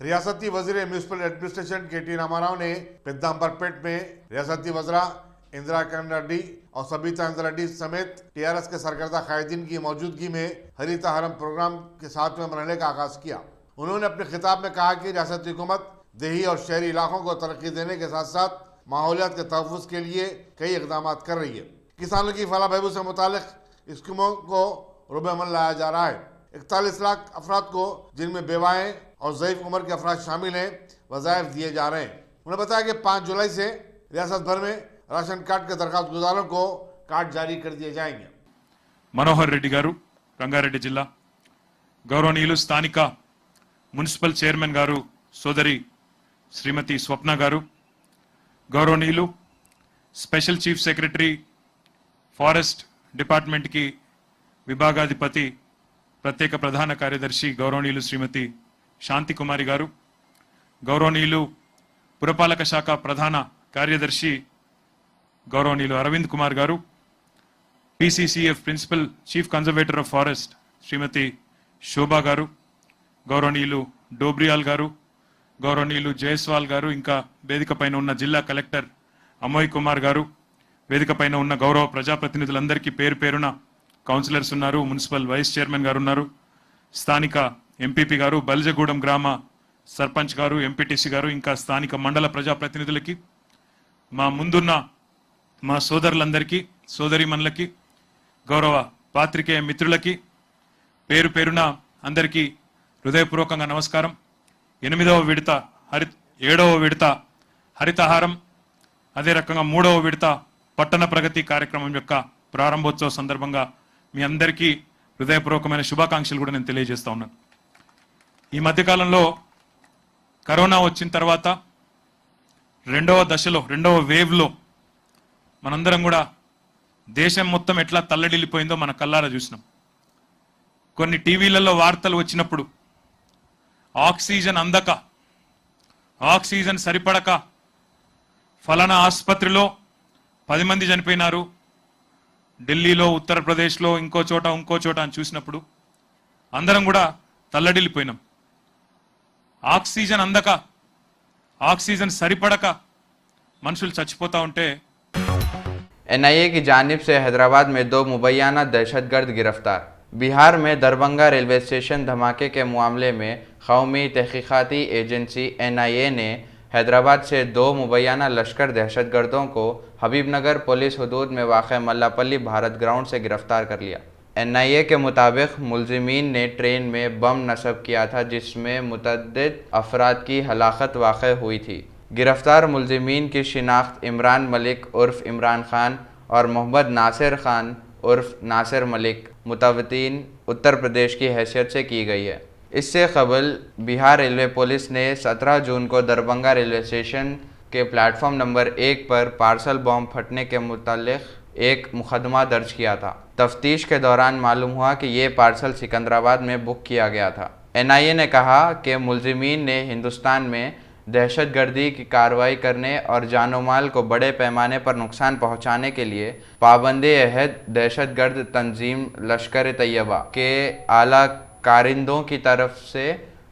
रियासती वजीर municipal administration KT Rama Rao ने पेद्दांबरपेट में रियासती वज़रा इंदिरा किरण रेड्डी और सबिता इंदिरा रेड्डी समेत TRS के सरकर्दा कायदीन की मौजूदगी में हरितहारम प्रोग्राम के 7वें मरहले का आगाज किया। उन्होंने अपने खिताब में कहा कि रियासती हुकूमत देही और शहरी इलाकों को तरक्की देने के साथ साथ माहौलियात के तहफ़्फ़ुज़ के लिए कई इक़दाम कर रही है। किसानों की फलाह बहबूद से मुताल्लिक़ स्कीमों को रुबे अमल लाया जा रहा है। 41 लाख अफराद को, जिनमें बेवाएँ और ज़ईफ़ उम्र के अफराद शामिल हैं, वज़ाइफ दिए जा रहे हैं। उन्होंने बताया कि 5 जुलाई से रियासत भर में राशन कार्ड के दरखास्त गुजारों को कार्ड जारी कर दिए जाएंगे। मनोहर रेड्डी गारू, रंगारेड्डी जिल्ला, गौरवनीयुलु स्थानिक మున్సిపల్ చైర్మన్ గారు సోదరి శ్రీమతి స్వప్న గారు, గౌరవనీయులు special chief secretary forest department కి విభాగాధిపతి ప్రత్యేక ప్రధాన కార్యదర్శి గౌరవనీయులు శ్రీమతి శాంతి కుమారి గారు, గౌరవనీయులు పురపాలక శాఖ ప్రధాన కార్యదర్శి గౌరవనీయులు అరవింద్ కుమార్ గారు, PCCF principal chief conservator of forest Shrimati Shobha గారు, గౌరవనీయులు డోబ్రియాల్ గారు, గౌరవనీయులు జయస్వాల్ గారు, ఇంకా వేదిక పైన ఉన్న జిల్లా కలెక్టర్ అమోయ్ కుమార్ గారు, వేదిక పైన ఉన్న గౌరవ ప్రజాప్రతినిధులందరికీ పేరు పేరున, కౌన్సిలర్స్ ఉన్నారు, మున్సిపల్ వైస్ చైర్మన్ గారు ఉన్నారు, స్థానిక MPP గారు, బల్జగూడెం గ్రామ సర్పంచ్ గారు, MPTC గారు, ఇంకా స్థానిక మండల ప్రజాప్రతినిధులకి, మా ముందున్న మా సోదరులందరికీ, సోదరిమణులకి, గౌరవ పాత్రికేయ మిత్రులకి పేరు పేరున అందరికీ హృదయపూర్వకంగా నమస్కారం। 8వ విడత 7వ విడత హరితహారం, అదే రకంగా 3వ విడత పట్టణ ప్రగతి కార్యక్రమం యొక్క ప్రారంభోత్సవ సందర్భంగా మీ అందరికీ హృదయపూర్వకమైన శుభాకాంక్షలు కూడా నేను తెలియజేస్తా ఉన్నాను। ఈ మధ్యకాలంలో కరోనా వచ్చిన తర్వాత రెండవ దశలో, రెండవ వేవ్లో మనందరం కూడా దేశం మొత్తం ఎట్లా తల్లడిల్లిపోయిందో మన కళ్ళారా చూసినాం। కొన్ని టీవీలలో వార్తలు వచ్చినప్పుడు ఆక్సిజన్ అందక, ఆక్సిజన్ సరిపడక ఫలానా ఆసుపత్రిలో 10 మంది చనిపోయినారు, ఢిల్లీలో, ఉత్తరప్రదేశ్లో, ఇంకో చోట అని చూసినప్పుడు అందరం కూడా తల్లడిల్లిపోయినాం। ఆక్సిజన్ అందక, ఆక్సిజన్ సరిపడక మనుషులు చచ్చిపోతా ఉంటే NIA की जानिब से हैदराबाद में 2 मुबैना दहशतगर्द गिरफ्तार। बिहार में दरभंगा रेलवे स्टेशन धमाके के मामले में कौमी तहकीकाती एजेंसी NIA ने हैदराबाद से 2 मुबैना लश्कर दहशतगर्दों को हबीबनगर पुलिस हदूद में वाक़ मल्लापल्ली भारत ग्राउंड से गिरफ्तार कर लिया। NIA के मुताबिक मुलजिमीन ने ट्रेन में बम नस्ब किया था, जिसमें मुतअद्दिद अफराद की हलाकत वाक़ हुई थी। गिरफ्तार मुलजिमीन की शिनाख्त इमरान मलिक उर्फ इमरान खान और मोहम्मद नासिर खान उर्फ नासिर मलिक मुतवत्तिन उत्तर प्रदेश की हैसियत से की गई है। इससे कबल बिहार रेलवे पुलिस ने 17 जून को दरभंगा रेलवे स्टेशन के प्लेटफॉर्म नंबर 1 पर पार्सल बम फटने के मुताल्लिक़ एक मुकदमा दर्ज किया था। तफ्तीश के दौरान मालूम हुआ कि ये पार्सल सिकंदराबाद में बुक किया गया था। NIA ने कहा कि मुलजिमीन ने हिंदुस्तान में दहशतगर्दी की कार्रवाई करने और जानो माल को बड़े पैमाने पर नुकसान पहुंचाने के लिए पाबंदी अहद दहशतगर्द तंजीम लश्कर तैयबा के आला कारिंदों की तरफ से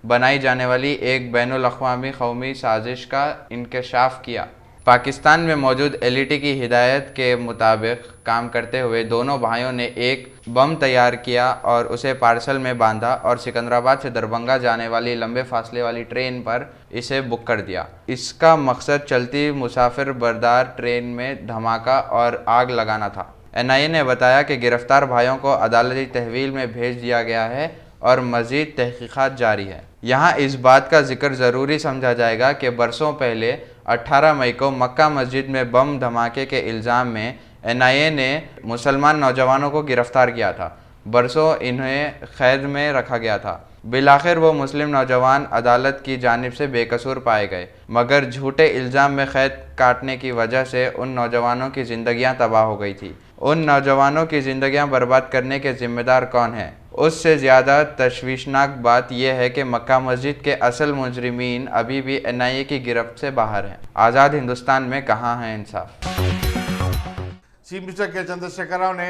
बनाई जाने वाली एक बैनुल-अक़वामी कौमी साजिश का इंकशाफ किया। पाकिस्तान में मौजूद LET की हिदायत के मुताबिक काम करते हुए दोनों भाइयों ने एक बम तैयार किया और उसे पार्सल में बांधा और सिकंदराबाद से दरभंगा जाने वाली लंबे फासले वाली ट्रेन पर इसे बुक कर दिया। इसका मकसद चलती मुसाफिर बरदार ट्रेन में धमाका और आग लगाना था। NIA ने बताया कि गिरफ्तार भाइयों को अदालती तहवील में भेज दिया गया है और मज़ीद तहकीकात जारी है। यहाँ इस बात का जिक्र ज़रूरी समझा जाएगा कि बरसों पहले 18 मई को मक्का मस्जिद में बम धमाके के इल्ज़ाम में NIA ने मुसलमान नौजवानों को गिरफ़्तार किया था। बरसों इन्हें कैद में रखा गया था। बिलाखिर वो मुस्लिम नौजवान अदालत की जानिब से बेकसूर पाए गए, मगर झूठे इल्ज़ाम में कैद काटने की वजह से उन नौजवानों की ज़िंदगियाँ तबाह हो गई थी। उन नौजवानों की ज़िंदगियाँ बर्बाद करने के ज़िम्मेदार कौन हैं? उससे ज़्यादा तशवीशनाक बात यह है कि मक्का मस्जिद के असल मुजरिमीन अभी भी NIA की गिरफ्त से बाहर हैं। आज़ाद हिंदुस्तान में कहाँ है इंसाफ? चीफ मिनिस्टर के चंद्रशेखर राव ने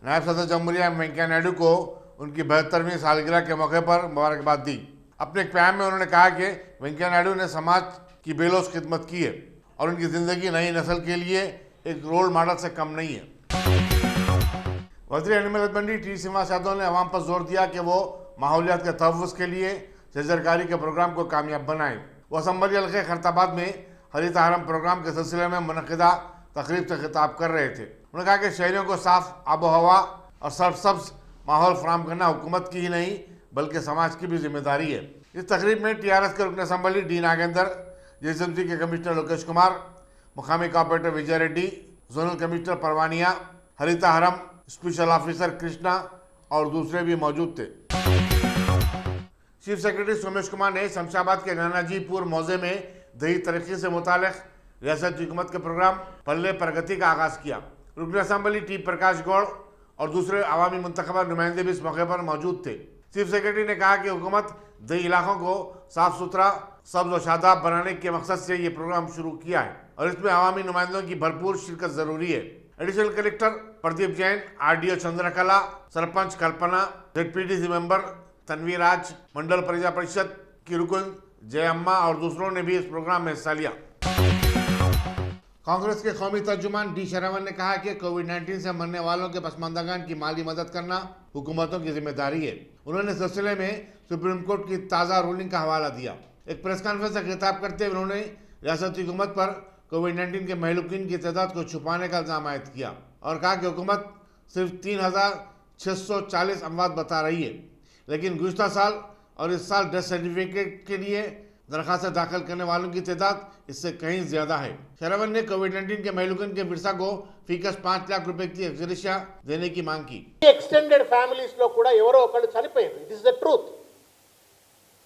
नायब सदर जमहूरिया वेंकैया नायडू को उनकी 72वीं सालगिरह के मौके पर मुबारकबाद दी। अपने एक बयान में उन्होंने कहा कि वेंकैया नायडू ने समाज की बेलौस खिदमत की है और उनकी जिंदगी नई नस्ल के लिए एक रोल मॉडल से कम नहीं है। वज़ीर एनिमल मंडी टी श्रीनिवास यादव ने अवाम पर जोर दिया कि वो माहौलियात के तहफ़्फ़ुज़ के लिए शजरकारी के प्रोग्राम को कामयाब बनाएं। वो असम्बली हल्के खैरताबाद में हरित हरम प्रोग्राम के सिलसिले में मुनक़िदा तकरीब से खिताब कर रहे थे। उन्होंने कहा कि शहरियों को साफ आबो हवा और सरसब्ज माहौल फराहम करना हुकूमत की ही नहीं बल्कि समाज की भी जिम्मेदारी है। इस तकरीब में टीआरएस के रुकन असम्बली डी नागेंद्र, जीएसएमसी के कमिश्नर लोकेश कुमार, मुकामी कॉर्पोरेटर विजय रेड्डी, जोनल कमिश्नर परवानिया, हरिता हरम स्पेशल ऑफिसर कृष्णा और दूसरे भी मौजूद थे। चीफ सेक्रेटरी सोमेश कुमार ने शमशाबाद के नानाजीपुर मौजे में दही तरक्की से मुतालिक रियासत हुकूमत के प्रोग्राम पल्ले प्रगति का आगाज किया। रुकन असम्बली टी प्रकाश गौड़ और दूसरे अवामी मुंतखबा नुमाइंदे भी इस मौके पर मौजूद थे। चीफ सेक्रेटरी ने कहा कि हुकूमत दही इलाकों को साफ सुथरा, सब्ज और शादाब बनाने के मकसद से ये प्रोग्राम शुरू किया है और इसमें अवामी नुमाइंदों की भरपूर शिरकत जरूरी है। Additional collector Pradeep Jain, RDO Chandrakala, sarpanch Kalpana, ZPTC member Tanveer Raj, Mandal Praja Parishad की रुकन जयम्मा और दूसरों ने भी इस प्रोग्राम में हिस्सा लिया। कांग्रेस के कौमी तर्जुमान डी शरावन ने कहा कि कोविड-19 से मरने वालों के पसमानदागान की माली मदद करना हुकूमतों की जिम्मेदारी है। उन्होंने इस सिलसिले में सुप्रीम कोर्ट की ताज़ा रूलिंग का हवाला दिया। एक प्रेस कॉन्फ्रेंस से खिताब करते हुए उन्होंने रियासती हुकूमत पर कोविड-19 के महलूकीन की तादाद को छुपाने का इल्ज़ाम आयद किया और कहा कि हुकूमत सिर्फ 3,640 अमवात बता रही है, लेकिन गुज़िश्ता साल और इस साल डेथ सर्टिफिकेट के लिए दरखास्त दाखिल करने वालों की तादाद इससे कहीं ज्यादा है। शरावन ने कोविड-19 के महलूकन के विरसा को फीकस 5 लाख रुपए की एक्सग्रेशिया देने की मांग की। ఎక్స్టెండెడ్ ఫ్యామిలీస్ లో కూడా ఎవరో ఒకళ్ళు చనిపోయారు. It is the truth.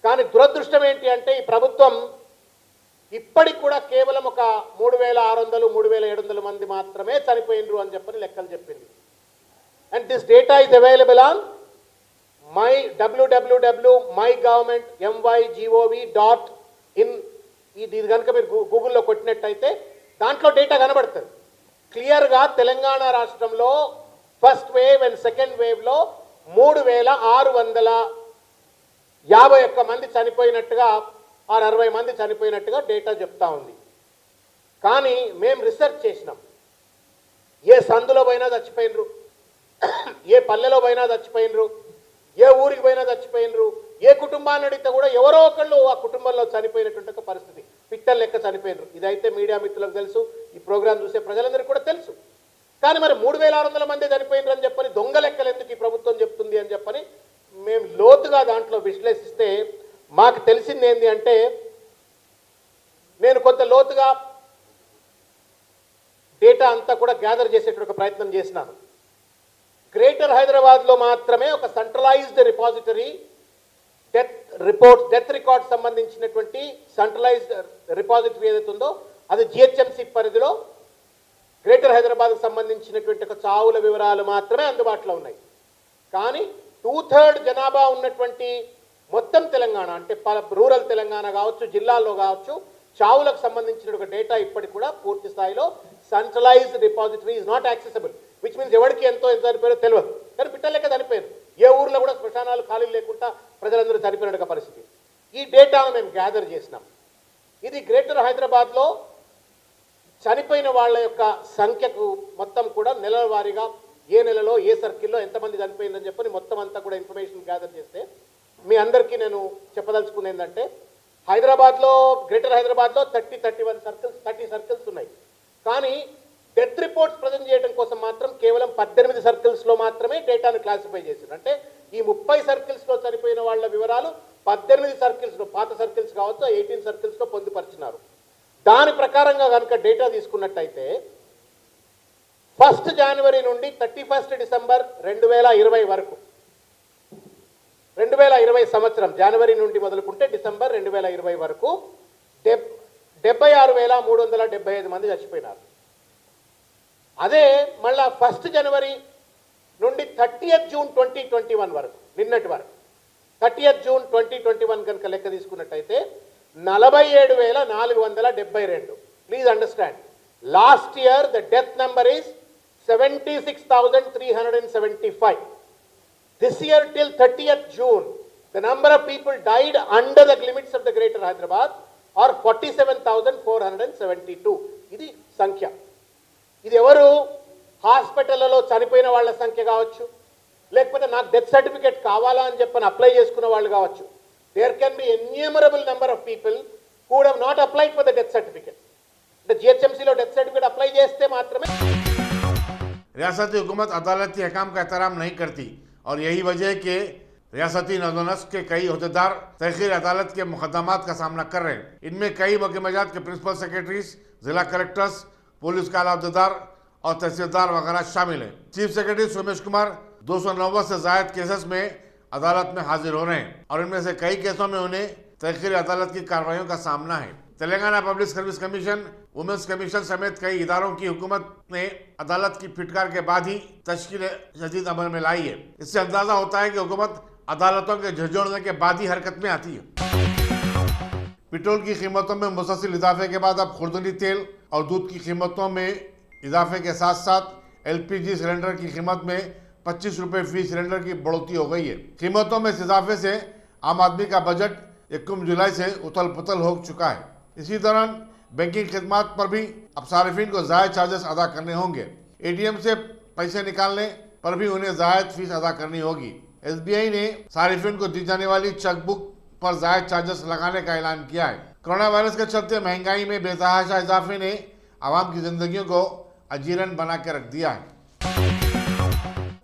కానీ దురదృష్టం ఏంటి అంటే ఈ ప్రభుత్వం ఇప్పటికి కూడా కేవలం ఒక 3,600 3,700 మంది మాత్రమే చనిపోయినరు అని చెప్పని లెక్కలు చెప్పింది. And this data is available on my www.mygovernment.mygov.in ఇది కనుక మీరు గూగుల్లో కొట్టినట్టయితే దాంట్లో డేటా కనబడుతుంది క్లియర్గా. తెలంగాణ రాష్ట్రంలో ఫస్ట్ వేవ్ అండ్ సెకండ్ వేవ్లో 3,651 మంది చనిపోయినట్టుగా 60 మంది చనిపోయినట్టుగా డేటా చెప్తా ఉంది. కానీ మేము రీసెర్చ్ చేసినాం. ఏ సందులో పోయినా చచ్చిపోయినరు, ఏ పల్లెలో పోయినా చచ్చిపోయినరు, ఏ ఊరికి పోయినా చచ్చిపోయినరు, ఏ కుటుంబాన్ని అడిగితే కూడా ఎవరో ఒకళ్ళు ఆ కుటుంబంలో చనిపోయినటువంటి ఒక పరిస్థితి, పిట్టల లెక్క చనిపోయినరు. ఇదైతే మీడియా మిత్రులకు తెలుసు, ఈ ప్రోగ్రాం చూసే ప్రజలందరికీ కూడా తెలుసు. కానీ మరి 3,600 మంది చనిపోయినరు అని చెప్పని దొంగ లెక్కలు ఎందుకు ఈ ప్రభుత్వం చెప్తుంది అని చెప్పని మేము లోతుగా దాంట్లో విశ్లేషిస్తే మాకు తెలిసింది ఏంటి అంటే, నేను కొంత లోతుగా డేటా అంతా కూడా గ్యాదర్ చేసేటువంటి ఒక ప్రయత్నం చేసినాను. గ్రేటర్ హైదరాబాద్లో మాత్రమే ఒక సెంట్రలైజ్డ్ రిపాజిటరీ డెత్ రికార్డ్ సంబంధించినటువంటి సెంట్రలైజ్డ్ రిపాజిటరీ ఏదైతే ఉందో అది జిహెచ్ఎంసీ పరిధిలో గ్రేటర్ హైదరాబాద్కు సంబంధించినటువంటి ఒక చావుల వివరాలు మాత్రమే అందుబాటులో ఉన్నాయి. కానీ 2/3 జనాభా ఉన్నటువంటి మొత్తం తెలంగాణ అంటే రూరల్ తెలంగాణ కావచ్చు, జిల్లాల్లో కావచ్చు, చావులకు సంబంధించిన ఒక డేటా ఇప్పటికి కూడా పూర్తి స్థాయిలో centralized repository is not accessible. Which means ఎవరికి ఎంత చనిపోయారో తెలియదు. కానీ పిట్టల లెక్క చనిపోయారు. ఏ ఊర్లో కూడా శ్మశానాలు ఖాళీ లేకుండా ప్రజలందరూ చనిపోయిన పరిస్థితి. ఈ డేటాను మేము గ్యాదర్ చేసినాం. ఇది గ్రేటర్ హైదరాబాద్లో చనిపోయిన వాళ్ళ యొక్క సంఖ్యకు మొత్తం కూడా నెలల వారీగా ఏ నెలలో ఏ సర్కిల్లో ఎంతమంది చనిపోయిందని చెప్పని మొత్తం అంతా కూడా ఇన్ఫర్మేషన్ గ్యాదర్ చేస్తే మీ అందరికీ నేను చెప్పదలుచుకునేది ఏంటంటే, హైదరాబాద్లో గ్రేటర్ హైదరాబాద్లో 30 సర్కిల్స్ ఉన్నాయి. కానీ డెత్ రిపోర్ట్స్ ప్రజెంట్ చేయడం కోసం మాత్రం కేవలం 18 సర్కిల్స్లో మాత్రమే డేటాను క్లాసిఫై చేశారు. అంటే ఈ 30 సర్కిల్స్లో చనిపోయిన వాళ్ళ వివరాలు 18 సర్కిల్స్లో, పాత సర్కిల్స్ కావచ్చు, 18 సర్కిల్స్లో పొందుపరిచినారు. దాని ప్రకారంగా కనుక డేటా తీసుకున్నట్టయితే 1 జనవరి నుండి 31 డిసెంబర్ 2020 వరకు, 2020 సంవత్సరం జనవరి నుండి మొదలుకుంటే డిసెంబర్ 2020 వరకు 76,375 మంది చచ్చిపోయినారు. అదే మళ్ళా 1 జనవరి నుండి 30th జూన్ 2021 వరకు, నిన్నటి వరకు 30th జూన్ 2021 కనుక లెక్క తీసుకున్నట్టయితే 47,472. Please understand, last year the death number is 76,375. This year till 30th June The number of people died under the limits of the Greater Hyderabad are 47,472. ఇది సంఖ్య. ఇది ఎవరు హాస్పిటల్లో చనిపోయిన వాళ్ళ సంఖ్య కావచ్చు, లేకపోతే నాకు డెత్ సర్టిఫికేట్ కావాలా అని చెప్పని అప్లై చేసుకున్న వాళ్ళు కావచ్చు. There can be enumerable number of people who would have not applied for the death certificate. అంటే జిహెచ్ఎంసీలో డెత్ సర్టిఫికేట్ అప్లై చేస్తే మాత్రమే. रियासती हुकूमत अदालती अहकाम का एहतराम नहीं करती और यही वजह है कि रियासती नज़ोनस्क के कई अहदेदार तहरीर अदालत के मुकदमात का सामना कर रहे हैं। इनमें कई महकमात के प्रिंसिपल सेक्रेटरीज, जिला कलेक्टर्स, पुलिस के आला अहदेदार और तहसीलदार वगैरह शामिल हैं। चीफ सेक्रेटरी सोमेश कुमार 290 से ज्यादा केसेस में अदालत में हाजिर हो रहे हैं और इनमें से कई केसों में उन्हें तहरीर अदालत की कार्रवाइयों का सामना है। Telangana public service commission, women's commission समेत कई इदारों की हुकूमत ने अदालत की फिटकार के बाद ही तश्कील जदीद अमल में लाई है। इससे अंदाजा होता है कि हुकूमत अदालतों के झंझोड़ने के बाद ही हरकत में आती है। पेट्रोल की कीमतों में मुसलसल इजाफे के बाद अब खुर्दनी तेल और दूध की कीमतों में इजाफे के साथ साथ LPG सिलेंडर की कीमत में 25 रुपए फी सिलेंडर की बढ़ोतरी हो गई है। कीमतों में इस इजाफे से आम आदमी का बजट 1 जुलाई से उथल पुथल हो चुका है। इसी दौरान बैंकिंग खिदमात पर भी अब सार्फिन को जायद चार्जेस अदा करने होंगे। ATM से पैसे निकालने पर भी उन्हें जायद फीस अदा करनी होगी। SBI ने सार्फिन को दी जाने वाली चेकबुक पर जायद चार्जेस लगाने का ऐलान किया है। कोरोना वायरस के चलते महंगाई में बेतहाशा इजाफे ने आवाम की जिंदगियों को अजीरन बना के रख दिया है।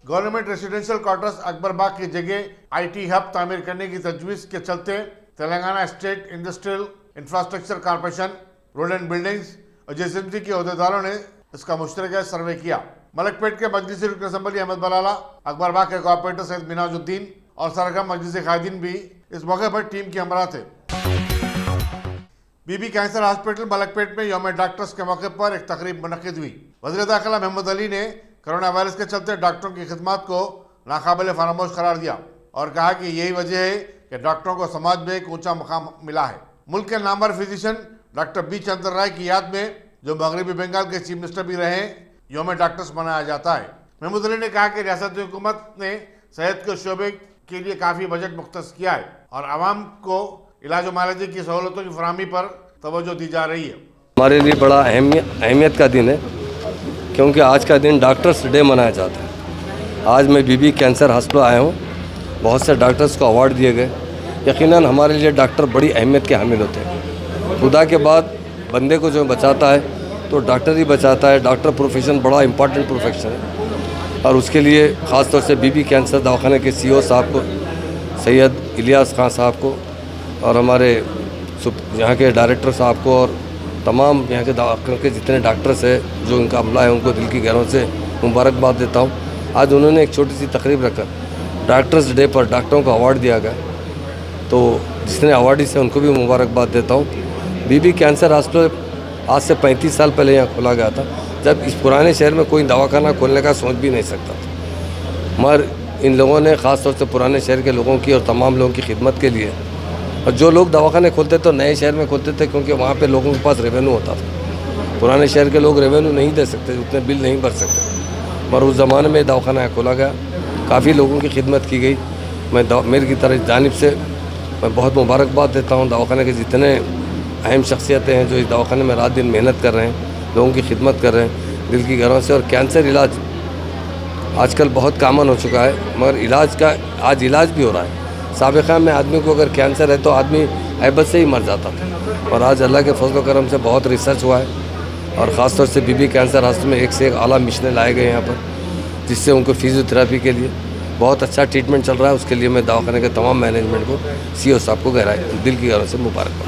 गवर्नमेंट रेसिडेंशियल क्वार्टर्स अकबरबाग की जगह IT हब तामीर करने की तजवीज़ के चलते Telangana state industrial infrastructure corporation, road and buildings और JSMC के अहदेदारों ने इसका मुश्तरका सर्वे किया। मलकपेट के मजलिसी रुकन असम्बली अहमद बलाला, अकबरबाग के कॉर्पोरेटर सैयद मिनाजुद्दीन और सरगम मजलिसी कायदीन भी इस मौके पर टीम के हमरा थे। बीबी कैंसर हॉस्पिटल मलकपेट में यौम डॉक्टर्स के मौके पर एक तकरीब मुनक्किद हुई। वज़ीर दाखिला मोहम्मद अली ने कोरोना वायरस के चलते डॉक्टरों की खिदमत को नाकाबिल फरामोश करार दिया और कहा कि यही वजह है कि डॉक्टरों को समाज में एक ऊंचा मुकाम मिला है। मुल्क के नामवर फिजिशियन डॉक्टर B चंद्र राय की याद में, जो मगरबी बंगाल के चीफ मिनिस्टर भी रहे, यौम डॉक्टर्स मनाया जाता है। महमूद अली ने कहा कि रियासती हुकूमत ने सेहत के शोबे के लिए काफ़ी बजट मुख्तस किया है और आवाम को इलाज मुआलजे की सहूलतों की फराहमी पर तवज्जो दी जा रही है। हमारे लिए बड़ा अहमियत का दिन है, क्योंकि आज का दिन डॉक्टर्स डे मनाया जाता है। आज मैं बीबी कैंसर हॉस्पिटल आया हूँ। बहुत से डॉक्टर्स को अवार्ड दिए गए। यकीनन हमारे लिए डॉक्टर बड़ी अहमियत के हामिल होते हैं। खुदा के बाद बंदे को जो बचाता है तो डॉक्टर ही बचाता है। डॉक्टर प्रोफेशन बड़ा इम्पॉर्टेंट प्रोफेशन है और उसके लिए ख़ास तौर से बीबी कैंसर दवाखाने के CEO साहब को, सैयद इलियास खान साहब को और हमारे यहाँ के डायरेक्टर साहब को और तमाम यहाँ के दवाखाने के जितने डॉक्टर्स हैं जो इनका अमला है, उनको दिल की गहराइयों से मुबारकबाद देता हूँ। आज उन्होंने एक छोटी सी तकरीब रखकर डॉक्टर्स डे पर डॉक्टरों को अवार्ड दिया गया, तो जितने अवार्डी से उनको भी मुबारकबाद देता हूँ। बीबी कैंसर हॉस्पिटल आज से 35 साल पहले यहाँ खोला गया था, जब इस पुराने शहर में कोई दवाखाना खोलने का सोच भी नहीं सकता था। मगर इन लोगों ने ख़ास तौर से पुराने शहर के लोगों की और तमाम लोगों की खिदमत के लिए, और जो लोग दवाखाने खोलते तो नए शहर में खोलते थे क्योंकि वहाँ पे लोगों के पास रेवेन्यू होता था। पुराने शहर के लोग रेवेन्यू नहीं दे सकते, उतने बिल नहीं भर सकते, मगर उस ज़माने में दवाखाना खोला गया, काफ़ी लोगों की खिदमत की गई। मैं मेरी की तरफ जानिब से मैं बहुत मुबारकबाद देता हूँ दवाखाने के जितने अहम शख्सियतें हैं जो इस दवाखाने में रात दिन मेहनत कर रहे हैं, लोगों की खिदमत कर रहे हैं दिल की गहराइयों से। और कैंसर इलाज आजकल बहुत कॉमन हो चुका है, मगर इलाज का आज इलाज भी हो रहा है। साबिक़ा में आदमी को अगर कैंसर है तो आदमी ऐबत से ही मर जाता था, और आज अल्लाह के फजल करम से बहुत रिसर्च हुआ है और ख़ास तौर से बीबी कैंसर हॉस्पिटल में एक से एक आला मिशनें लाए गए यहाँ पर, जिससे उनको फिजियोथेरेपी के लिए बहुत अच्छा ट्रीटमेंट चल रहा है। उसके लिए मैं दवाखाने के तमाम मैनेजमेंट को, CEO साहब को गहराई दिल की गहराइयों से मुबारकबाद।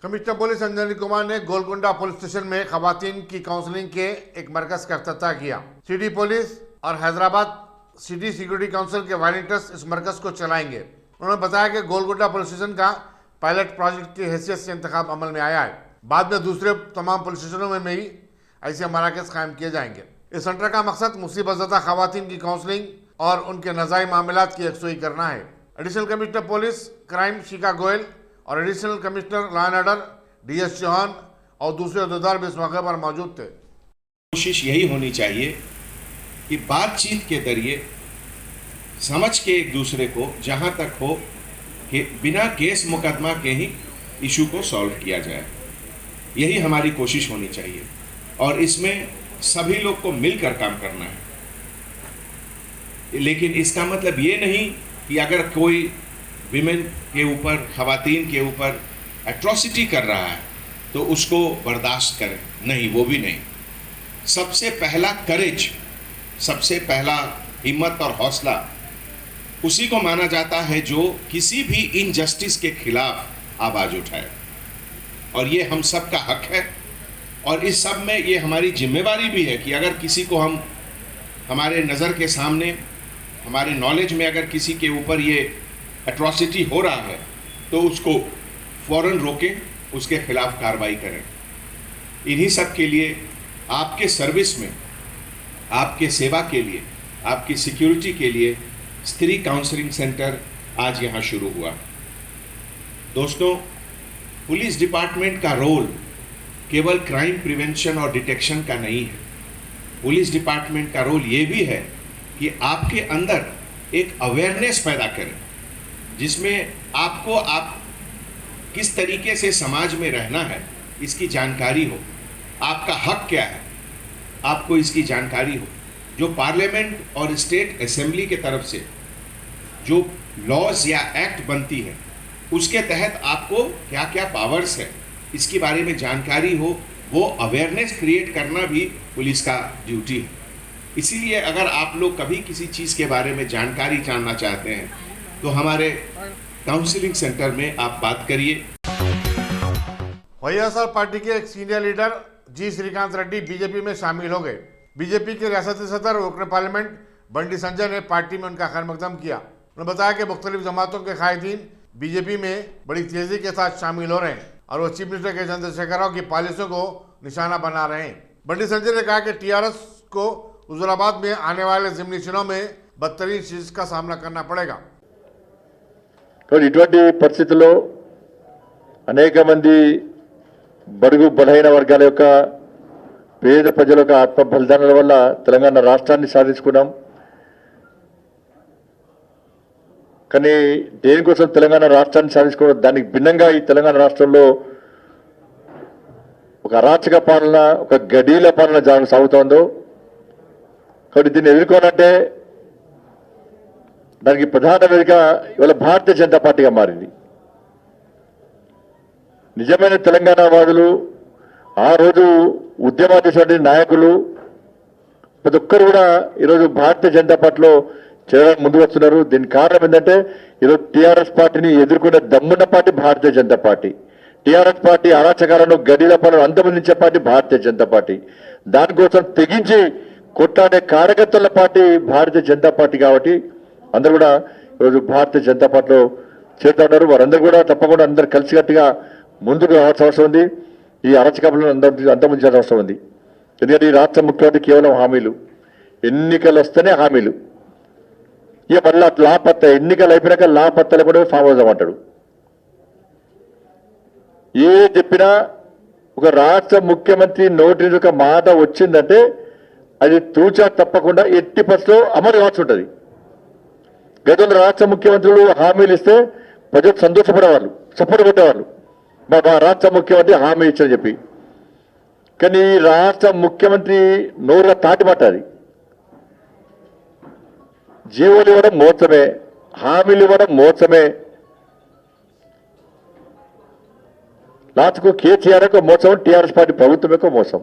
कमिश्नर पुलिस अंजनी कुमार ने गोलकुंडा पुलिस स्टेशन में खवातीन की काउंसलिंग के एक मरकज का इफ्तिताह किया। सिटी पुलिस और हैदराबाद सिटी सिक्योरिटी काउंसिल के वॉलंटियर्स इस मरकज को चलाएंगे। उन्होंने बताया कि गोलकुंडा पुलिस स्टेशन का पायलट प्रोजेक्ट की हैसियत से इंतखाब अमल में आया है। बाद में दूसरे तमाम पुलिस स्टेशनों में भी ऐसे मराकज कायम किए जाएंगे। इस सेंटर का मकसद मुसीबत ज़दा खवातीन की काउंसलिंग और उनके नज़ाई मामलात की यकसुई करना है। Additional commissioner police crime Shikha Goyal और additional commissioner law and order DS Chauhan और दूसरे अहदेदार भी इस मौके पर मौजूद थे। कोशिश यही होनी चाहिए कि बातचीत के जरिए समझ के एक दूसरे को जहाँ तक हो कि बिना केस मुकदमा के ही इशू को सॉल्व किया जाए, यही हमारी कोशिश होनी चाहिए और इसमें सभी लोग को मिलकर काम करना है। लेकिन इसका मतलब ये नहीं कि अगर कोई विमेन के ऊपर, खवातीन के ऊपर एट्रॉसिटी कर रहा है तो उसको बर्दाश्त करें, नहीं, वो भी नहीं। सबसे पहला करेज, सबसे पहला हिम्मत और हौसला उसी को माना जाता है जो किसी भी इनजस्टिस के खिलाफ आवाज उठाए, और ये हम सब का हक है। और इस सब में ये हमारी जिम्मेवारी भी है कि अगर किसी को हम, हमारे नज़र के सामने, हमारे नॉलेज में अगर किसी के ऊपर ये एट्रॉसिटी हो रहा है तो उसको फ़ौरन रोकें, उसके खिलाफ कार्रवाई करें। इन्हीं सब के लिए आपके सर्विस में, आपके सेवा के लिए, आपकी सिक्योरिटी के लिए स्त्री काउंसलिंग सेंटर आज यहाँ शुरू हुआ। दोस्तों, पुलिस डिपार्टमेंट का रोल केवल क्राइम प्रिवेंशन और डिटेक्शन का नहीं है। पुलिस डिपार्टमेंट का रोल ये भी है कि आपके अंदर एक अवेयरनेस पैदा करें जिसमें आपको आप किस तरीके से समाज में रहना है इसकी जानकारी हो, आपका हक क्या है आपको इसकी जानकारी हो। जो पार्लियामेंट और स्टेट असेंबली के तरफ से जो लॉज या एक्ट बनती है उसके तहत आपको क्या क्या पावर्स है इसके बारे में जानकारी हो, वो अवेयरनेस क्रिएट करना भी पुलिस का ड्यूटी है। इसीलिए अगर आप लोग कभी किसी चीज़ के बारे में जानकारी जानना चाहते हैं तो हमारे काउंसलिंग सेंटर में आप बात करिए। वाईएसआर पार्टी के एक सीनियर लीडर जी श्रीकांत रेड्डी बीजेपी में शामिल हो गए। बीजेपी के रियासती सदर रुकन पार्लियामेंट बंडी संजय ने पार्टी में उनका खैर मकदम किया। उन्होंने बताया कि मुख्तलिफ जमातों के कायदीन बीजेपी में बड़ी तेजी के साथ शामिल हो रहे हैं और वो चीफ मिनिस्टर के चंद्रशेखर राव की पॉलिसियों को निशाना बना रहे हैं। बंडी संजय ने कहा कि टीआरएस को हुजूराबाद में आने वाले ज़िमनी चुनाव में बदतरीन चीज का सामना करना पड़ेगा। ఇటువంటి పరిస్థితుల్లో అనేక మంది బడుగు బలహీన వర్గాల యొక్క పేద ప్రజల యొక్క ఆత్మ బలిదానాల వల్ల తెలంగాణ రాష్ట్రాన్ని సాధించుకున్నాం. కానీ దేనికోసం తెలంగాణ రాష్ట్రాన్ని సాధించుకోవడం, దానికి భిన్నంగా ఈ తెలంగాణ రాష్ట్రంలో ఒక అరాచక పాలన, ఒక గడీల పాలన సాగుతోందో. కాబట్టి దీన్ని ఎదుర్కోవాలంటే దానికి ప్రధాన వేదిక ఇవాళ భారతీయ జనతా పార్టీగా మారింది. నిజమైన తెలంగాణవాదులు, ఆ రోజు ఉద్యమాలు చేసినటువంటి నాయకులు ప్రతి ఒక్కరు కూడా ఈరోజు భారతీయ జనతా పార్టీలో చేరడానికి ముందుకు వస్తున్నారు. దీనికి కారణం ఏంటంటే ఈరోజు టీఆర్ఎస్ పార్టీని ఎదుర్కొనే దమ్మున్న party Bharatiya Janata party. TRS party అరాచకాలను, గడిల పాలన అంతమందించే పార్టీ భారతీయ జనతా పార్టీ. దానికోసం తెగించి కొట్లాడే కార్యకర్తల పార్టీ భారతీయ జనతా పార్టీ. కాబట్టి అందరూ కూడా ఈరోజు భారతీయ జనతా పార్టీలో చేరుతా ఉన్నారు. వారందరూ కూడా తప్పకుండా అందరూ కలిసికట్టుగా ముందుకు రావాల్సిన అవసరం ఉంది. ఈ అరాచకాలను అంతమొందించాల్సిన అవసరం ఉంది. ఎందుకంటే ఈ రాష్ట్ర ముఖ్యమంత్రి కేవలం హామీలు, ఎన్నికలు వస్తేనే హామీలు. ఇక మళ్ళీ లాపత్త, ఎన్నికలు అయిపోయినాక లాపత్తలు కూడా ఫామ్ హౌస్ అంటాడు. ఏ చెప్పినా ఒక రాష్ట్ర ముఖ్యమంత్రి నోటి నుంచి ఒక మాట వచ్చిందంటే అది తూచా తప్పకుండా ఎట్టి పరిస్థితుల్లో అమలు కావాల్సి ఉంటుంది. గతంలో రాష్ట్ర ముఖ్యమంత్రులు హామీలు ఇస్తే ప్రజలు సంతోషపడేవాళ్ళు, సపోర్ట్ కొట్టేవాళ్ళు, మా రాష్ట్ర ముఖ్యమంత్రి హామీ ఇచ్చని చెప్పి. కానీ రాష్ట్ర ముఖ్యమంత్రి నోరుగా తాటిమాట అది. జీవోలు ఇవ్వడం మోసమే, హామీలు ఇవ్వడం మోసమే. లాస్ట్కు కేసీఆర్ యొక్క మోసం, టీఆర్ఎస్ పార్టీ ప్రభుత్వం యొక్క మోసం.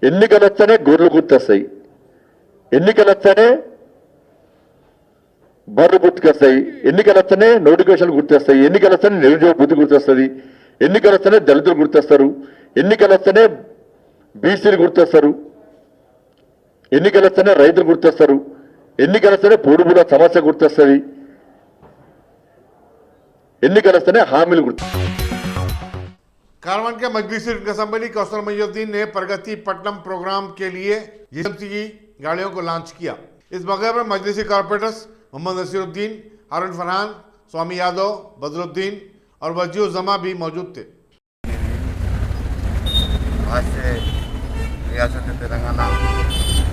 ఎన్నికలు వస్తేనే గొర్రెలు గుర్తొస్తాయి, ఎన్నికలు వస్తేనే బర్రెలు గుర్తుకొస్తాయి, ఎన్నికలు వస్తేనే నోటిఫికేషన్లు గుర్తొస్తాయి, ఎన్నికలు వస్తేనే నిరుద్యోగ బుద్ధి గుర్తొస్తుంది, ఎన్నికలు వస్తేనే దళితులు గుర్తొస్తారు, ఎన్నికలు వస్తేనే బీసీలు గుర్తొస్తారు, ఎన్నికలు వస్తేనే రైతులు గుర్తొస్తారు, ఎన్నికలు వస్తేనే పొడుగుల సమస్య గుర్తొస్తుంది, ఎన్నికలు వస్తేనే హామీలు గుర్తు. कारवान के मजलिसी असम्बली कौसर मईउद्दीन ने प्रगति पट्टनम प्रोग्राम के लिए जीएमसी की गाड़ियों को लॉन्च किया। इस मौके पर मजलिसी कॉर्पोरेटर्स मोहम्मद नसीरुद्दीन, हारून फरहान, स्वामी यादव, बदरुद्दीन और वजीउज़्ज़मा भी मौजूद थे। आज से रियासत तेलंगाना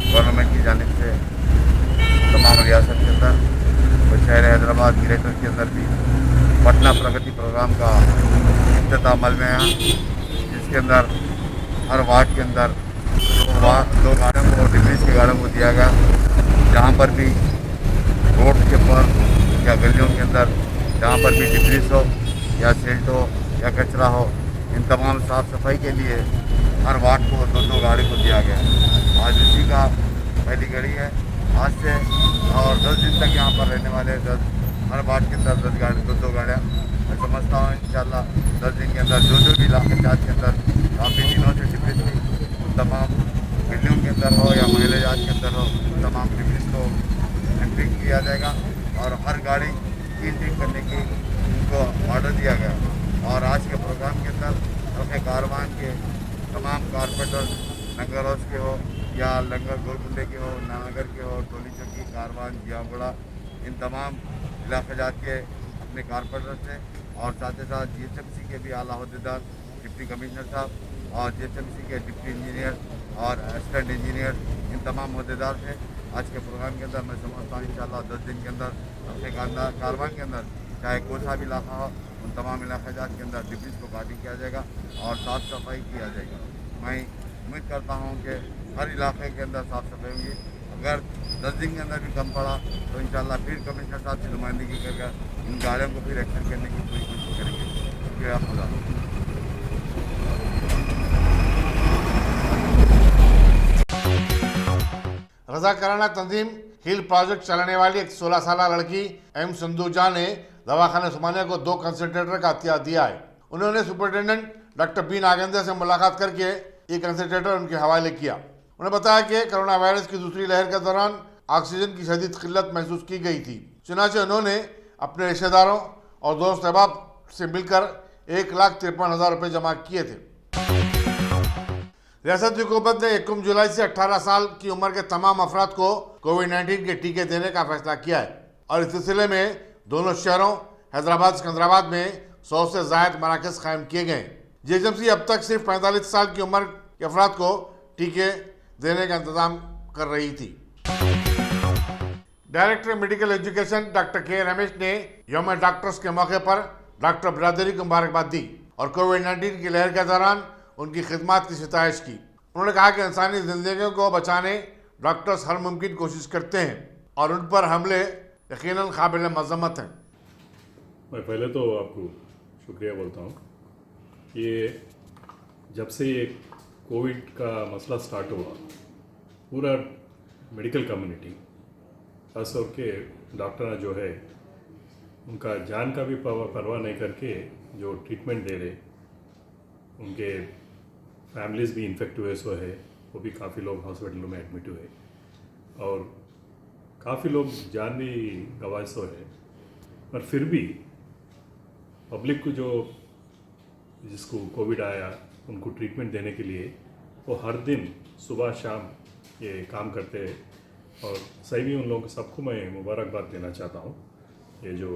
गवर्नमेंट की जानिब से तमाम रियासत के अंदर और शहर हैदराबाद ग्रेटर के अंदर भी पटना प्रगति प्रोग्राम का इफ्तिताह अमल में है, जिसके अंदर हर वार्ड के अंदर दो गाड़ियों को डिब्रीज की गाड़ियों को दिया गया, जहाँ पर भी रोड के पर या गलियों के अंदर जहाँ पर भी डिब्रीज हो या सिल्ट हो या कचरा हो, इन तमाम साफ़ सफाई के लिए हर वार्ड को दो गाड़ी को दिया गया। आज इसी का पहली घड़ी है आज से, और 10 दिन तक यहाँ पर रहने वाले हर वार्ड के अंदर 10 गाड़ी दो गाड़ियाँ। मैं समझता हूँ इंशाल्लाह 10 दिन के अंदर जो भी इलाके जात के अंदर काफ़ी दिनों से डिब्रीज थी, उन तमाम गलियों के अंदर हो या महिला जात के अंदर हो, उन तमाम डिब्रीज को एंट्रिंग किया जाएगा और हर गाड़ी क्लीन करने की उनको ऑर्डर दिया गया। और आज के प्रोग्राम के अंदर अपने कारवान के तमाम कारपेंटर लंगर हाउस के हो या लंगर गोलकुंडे के हो, नानगर के हो, टोली चौकी, कारवान, जियागुड़ा, इन तमाम इलाके जात के अपने कारपेंटर से और साथ ही साथ GHMC के भी आला अहदेदार, डिप्टी कमिश्नर साहब और GHMC के डिप्टी इंजीनियर और असिस्टेंट इंजीनियर, इन तमाम अहदेदार थे। आज के प्रोग्राम के अंदर मैं समझता हूँ इंशाल्लाह 10 दिन के अंदर अपने कारवान के अंदर चाहे कोई सा भी इलाका हो, उन तमाम इलाके जात के अंदर डिब्रीज को गाड़ी किया जाएगा और साफ़ सफाई किया जाएगा। मैं उम्मीद करता हूँ कि हर इलाके के अंदर साफ़ सफाई होगी। अगर 10 दिन के अंदर भी कम पड़ा तो इंशाल्लाह फिर कमिश्नर साहब की नुमाइंदगी करके इन गाड़ियों को फिर एक्शन करने की पूरी कोशिश करेंगे। शुक्रिया खुदा। रजाकाराना तंजीम हिल प्रोजेक्ट चलाने वाली एक 16 साल लड़की एम संदूजा ने दवाखाने उस्मानिया को 2 कंसंट्रेटर का हथियार दिया है। उन्होंने सुपरिटेंडेंट डॉक्टर बी नागेंद्र से मुलाकात करके ये कंसंट्रेटर उनके हवाले किया। उन्होंने बताया कि कोरोना वायरस की दूसरी लहर के दौरान ऑक्सीजन की शदीद किल्लत महसूस की गई थी। चुनाचे उन्होंने अपने रिश्तेदारों और दोस्त अहबाब से मिलकर 1,53,000 रुपये जमा किए थे। रियासती हुकूमत ने 1 जुलाई से 18 साल की उम्र के तमाम अफराद को कोविड-19 के टीके देने का फैसला किया है और इस सिलसिले में दोनों शहरों हैदराबाद सिकंदराबाद में 100 से ज़ायद मराकज़ कायम किए गए। GHMC अब तक सिर्फ 45 साल की उम्र के अफराद को टीके देने का इंतजाम कर रही थी। डायरेक्टर मेडिकल एजुकेशन डॉक्टर के रमेश ने यौम डॉक्टर्स के मौके पर डॉक्टर बिरादरी को मुबारकबाद दी और कोविड-19 की लहर के दौरान उनकी खिदमत की सितारिश की। उन्होंने कहा कि इंसानी जिंदगियों को बचाने डॉक्टर्स हर मुमकिन कोशिश करते हैं और उन पर हमले यकीनन काबिल मज़म्मत हैं। मैं पहले तो आपको शुक्रिया बोलता हूँ। ये जब से ये कोविड का मसला स्टार्ट हुआ, पूरा मेडिकल कम्युनिटी खास तौर के डॉक्टर जो है उनका जान का भी परवाह नहीं करके जो ट्रीटमेंट दे रहे, उनके फैमिलीज़ भी इन्फेक्ट हुए सो है, वो भी काफ़ी लोग हॉस्पिटलों में एडमिट हुए और काफ़ी लोग जान भी गंवाए सो है। पर फिर भी पब्लिक को जो जिसको कोविड आया उनको ट्रीटमेंट देने के लिए वो हर दिन सुबह शाम ये काम करते हैं और सही भी उन लोगों को सबको मैं मुबारकबाद देना चाहता हूँ। ये जो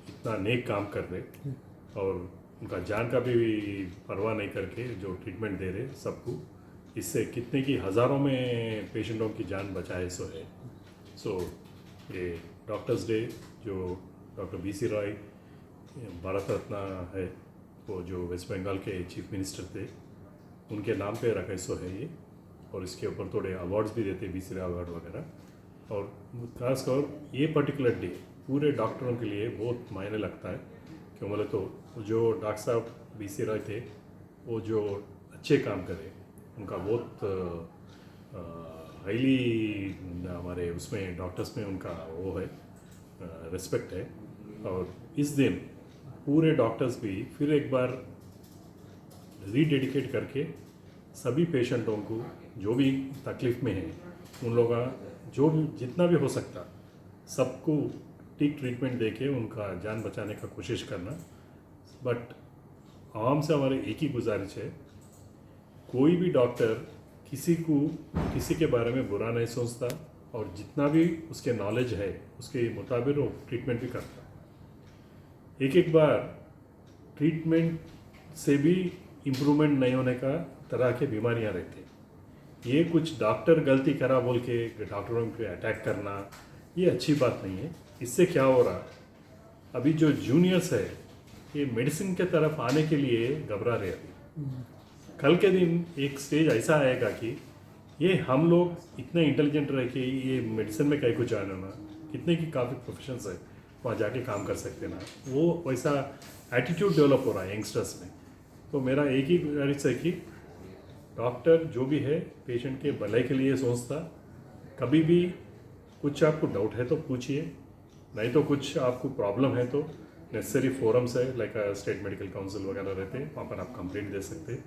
इतना नेक काम कर रहे और उनका जान का भी परवाह नहीं करके जो ट्रीटमेंट दे रहे सबको, इससे कितने की हज़ारों में पेशेंटों की जान बचाए सो है। सो ये डॉक्टर्स डे जो डॉक्टर BC रॉय भारत रत्न है, वो जो वेस्ट बंगाल के चीफ मिनिस्टर थे, उनके नाम पे रखे सो है ये, और इसके ऊपर थोड़े अवार्ड्स भी देते BC रॉय अवार्ड वगैरह। और खासकर ये पर्टिकुलर डे पूरे डॉक्टरों के लिए बहुत मायने लगता है, क्यों बोले तो जो डॉक्टर साहब BC रॉय थे वो जो अच्छे काम करे उनका बहुत हाईली हमारे उसमें डॉक्टर्स में उनका वो है रिस्पेक्ट है। और इस दिन पूरे डॉक्टर्स भी फिर एक बार रीडेडिकेट करके सभी पेशेंटों को जो भी तकलीफ़ में है उन लोगों का जो भी जितना भी हो सकता सबको ठीक ट्रीटमेंट देके उनका जान बचाने का कोशिश करना। बट आवाम से हमारे एक ही गुजारिश है, कोई भी डॉक्टर किसी के बारे में बुरा नहीं सोचता और जितना भी उसके नॉलेज है उसके मुताबिक वो ट्रीटमेंट भी करता। एक बार ट्रीटमेंट से भी इम्प्रूवमेंट नहीं होने का तरह के बीमारियां रहती। ये कुछ डॉक्टर गलती करा बोल के डॉक्टरों पे अटैक करना ये अच्छी बात नहीं है। इससे क्या हो रहा, अभी जो जूनियर्स है ये मेडिसिन के तरफ आने के लिए घबरा रहे हैं। कल के दिन एक स्टेज ऐसा आएगा कि ये हम लोग इतने इंटेलिजेंट रह के ये मेडिसिन में कहीं कुछ आना ना, कितने की काफ़ी प्रोफेशंस है वहाँ जाके काम कर सकते ना, वो वैसा एटीट्यूड डेवलप हो रहा है यंगस्टर्स में। तो मेरा एक ही गुजारिश है कि डॉक्टर जो भी है पेशेंट के भलाई के लिए सोचता, कभी भी कुछ आपको डाउट है तो पूछिए, नहीं तो कुछ आपको प्रॉब्लम है तो नेसेसरी फोरम्स है लाइक स्टेट मेडिकल काउंसिल वगैरह रहते हैं, वहाँ पर आप कंप्लेंट दे सकते हैं।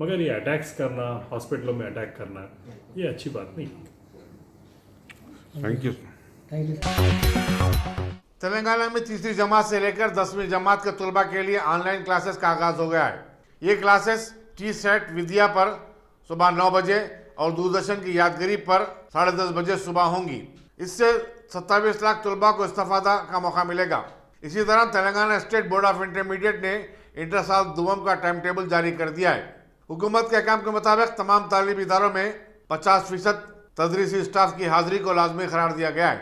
मगर ये अटैक्स करना, हॉस्पिटलों में अटैक करना, ये अच्छी बात नहीं। Thank you. तेलंगाना में तीसरी जमात से लेकर 10वीं जमात के तलबा के लिए ऑनलाइन क्लासेस का आगाज हो गया है। ये क्लासेस टी-सेट विद्या पर सुबह 9 बजे और दूरदर्शन की यादगिरी पर 10:30 बजे सुबह होंगी। इससे 27 लाख तलबा को इस्तेफादा का मौका मिलेगा। इसी तरह Telangana state board of intermediate ने इंटर साल दुवम का टाइम टेबल जारी कर दिया है। हुकूमत के अहकाम के मुताबिक तमाम तालीमी इदारों में 50% तदरीसी स्टाफ की हाजिरी को लाजमी करार दिया गया है।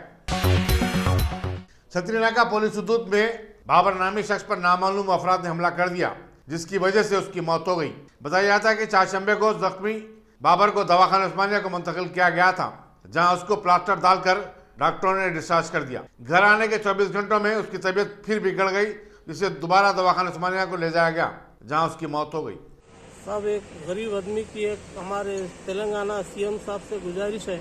छतरीनाका पुलिस हदूद में बाबर नामी शख्स पर नामालूम अफराद ने हमला कर दिया, जिसकी वजह से उसकी मौत हो गई। बताया जाता है कि 4 शंबे को जख्मी बाबर को दवाखाना उस्मानिया को मुंतकिल किया गया था, जहां उसको प्लास्टर डालकर डॉक्टरों ने डिस्चार्ज कर दिया। घर आने के 24 घंटों में उसकी तबीयत फिर बिगड़ गई, जिसे दोबारा दवाखाना उस्मानिया को ले जाया गया, जहां उसकी मौत हो गई। साहब, एक गरीब आदमी की एक हमारे तेलंगाना सीएम साहब से गुजारिश है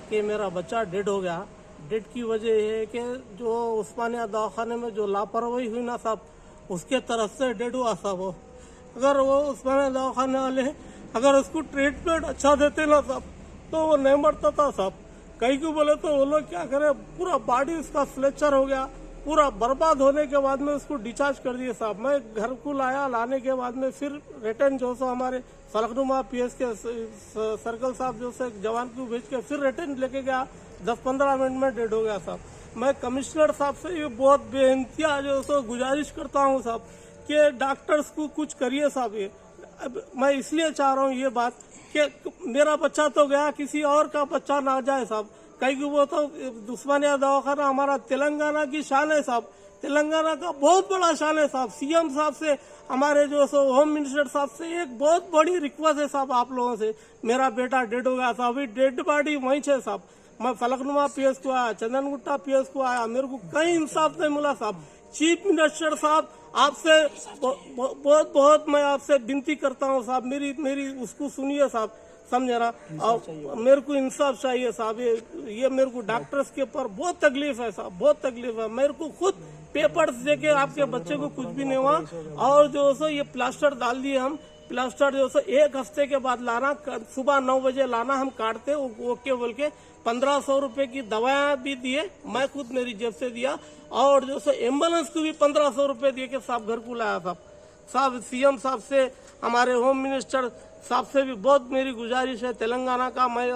कि मेरा बच्चा डेड हो गया। डेड की वजह ये है कि जो उस्मानिया दवाखाने में जो लापरवाही हुई ना साहब, उसके तरफ से डेड हुआ साहब। अगर वो उस्मानिया दवाखाने वाले अगर उसको ट्रीटमेंट अच्छा देते ना साहब, तो वो नहीं मरता था साहब। कहीं को बोले तो वो लोग क्या करे, पूरा बॉडी उसका फ्लेक्चर हो गया, पूरा बर्बाद होने के बाद में उसको डिस्चार्ज कर दिए साहब। मैं घर को लाया, लाने के बाद में फिर रिटर्न जो सो हमारे फलकनुमा पीएस के सर्कल साहब जो से जवान को भेज के फिर रिटर्न लेके गया, 10-15 मिनट में डेड हो गया साहब। मैं कमिश्नर साहब से ये बहुत बेइंतहा जो सो गुजारिश करता हूँ साहब कि डॉक्टर्स को कुछ करिए साहब। ये मैं इसलिए चाह रहा हूँ ये बात कि मेरा बच्चा तो गया, किसी और का बच्चा ना जाए साहब। कहीं कि वो तो उस्मानिया दवाखाना हमारा तेलंगाना की शान है साहब, तेलंगाना का बहुत बड़ा शान है साहब। सीएम साहब से, हमारे जो सो होम मिनिस्टर साहब से एक बहुत बड़ी रिक्वेस्ट है साहब आप लोगों से। मेरा बेटा डेड हो गया साहब, अभी डेड बॉडी वहीं है साहब। मैं फलकनुमा पीएस को आया, चंदनगुट्टा पीएस को आया, मेरे को कहीं इंसाफ नहीं मिला साहब। चीफ मिनिस्टर साहब, आपसे बहुत बहुत मैं आपसे विनती करता हूँ साहब, मेरी उसको सुनिए साहब, समझे ना। और मेरे को इंसाफ चाहिए साहब। ये मेरे को डॉक्टर्स के ऊपर बहुत तकलीफ है साहब, बहुत तकलीफ है। मेरे को खुद पेपर्स देके आपके बच्चे को कुछ भी नहीं हुआ, और जो सो ये प्लास्टर डाल दिए हम। प्लास्टर जो सो 1 हफ्ते के बाद लाना, सुबह 9 बजे लाना, हम काटते ओके बोल के 1500 रुपए की दवाएं भी दिए, मैं खुद मेरी जेब से दिया। और जो सो एम्बुलेंस को भी 1500 रुपए दिए के साहब घर को लाया साहब। सीएम साहब से, हमारे होम मिनिस्टर साहब से भी बहुत मेरी गुजारिश है। तेलंगाना का मैं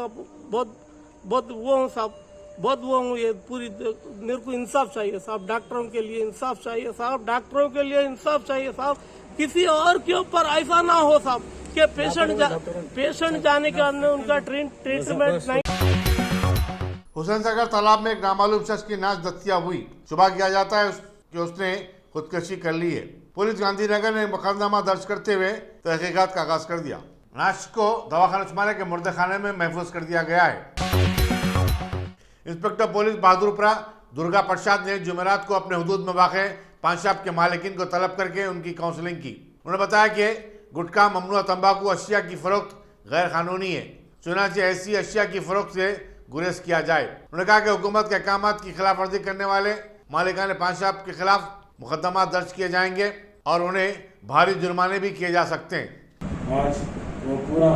बहुत वो हूँ साहब, बहुत वो हूँ। ये पूरी मेरे को इंसाफ चाहिए साहब, डॉक्टरों के लिए इंसाफ चाहिए साहब, डॉक्टरों के लिए इंसाफ चाहिए साहब। किसी और के ऊपर ऐसा ना हो साहब कि पेशेंट जाने के अंदर उनका ट्रीटमेंट नहीं। हुसैन सागर तालाब में एक नामालूम शख्स की नाश दस्तियाब हुई। शुबा किया जाता है कि उसने खुदकशी कर ली है। पुलिस गांधीनगर ने मुकदमा दर्ज करते हुए तहकीकात का आगाज कर दिया। नाश को दवाखाना उस्मानिया के मुर्दे खाने में महफूज कर दिया गया है। इंस्पेक्टर पुलिस बहादुरपुरा दुर्गा प्रसाद ने जुमेरात को अपने हुदूद में वाक़े पान शॉप के मालिकिन को तलब करके उनकी काउंसलिंग की। उन्होंने बताया कि गुटखा, ममनुआ तंबाकू अशिया की फरोख्त गैर कानूनी है, चुनांचे ऐसी अशिया की फरोख्त से गुरेज किया जाए। उन्होंने कहा कि हुकूमत के अहकाम की खिलाफ वर्जी करने वाले मालिकान पान शॉप के खिलाफ मुकदमा दर्ज किए जाएंगे और उन्हें भारी जुर्माने भी किए जा सकते हैं। आज वो पूरा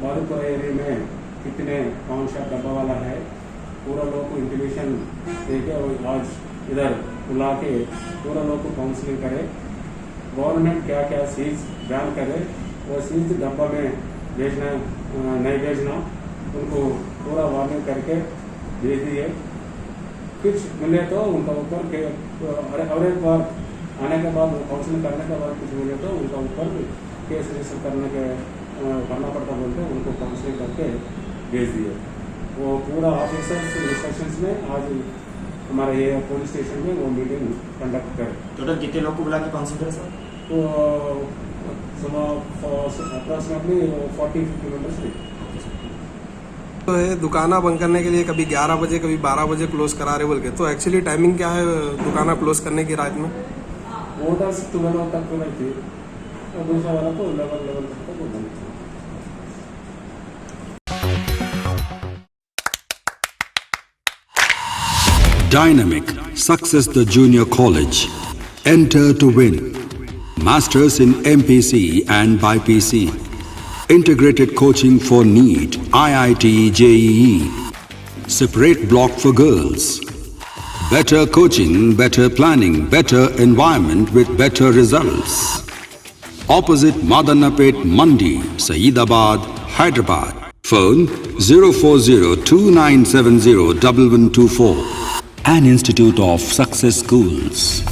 बारूपुरा एरिया में कितने पान शॉप डब्बा वाला है, पूरा लोग को इंटीमेशन देके और आज इधर बुला के पूरा लोग को काउंसलिंग करे। गवर्नमेंट क्या क्या चीज़ बैन करे, वो चीज़ डब्बा में भेजना नहीं भेजना, उनको पूरा वार्निंग करके भेज दिए। कुछ मिले तो उनका ऊपर के और एक बार आने के बाद काउंसलिंग करने के बाद कुछ मिले तो उनका ऊपर केस रजिस्टर करना पड़ता बोलते उनको काउंसलिंग करके भेज दिए। वो पूरा ऑफिसर्स इंस्ट्रक्शंस में आज हमारे ये पुलिस स्टेशन में वो मीटिंग कंडक्ट करें। टोटल कितने लोग को बुला के काउंसिल करें सर? तो अप्रॉक्सीमेटली 40-50 मेंबर्स थे। तो है दुकाना बंद करने के लिए कभी 11 बजे कभी 12 बजे क्लोज करा रहे बोल के, तो एक्चुअली टाइमिंग क्या है दुकाना क्लोज करने की रात में? वो 12 तक तो रहती है और दूसरा वाला तो 11 तक वो बंद। Dynamic Success the Junior College. Enter to win. Masters in MPC and BPC. Integrated coaching for NEET, IIT, JEE. Separate block for girls. Better coaching, better planning, better environment with better results. Opposite Madanapet Mandi, Saeedabad, Hyderabad. Phone 04029701124. An Institute of Success Schools.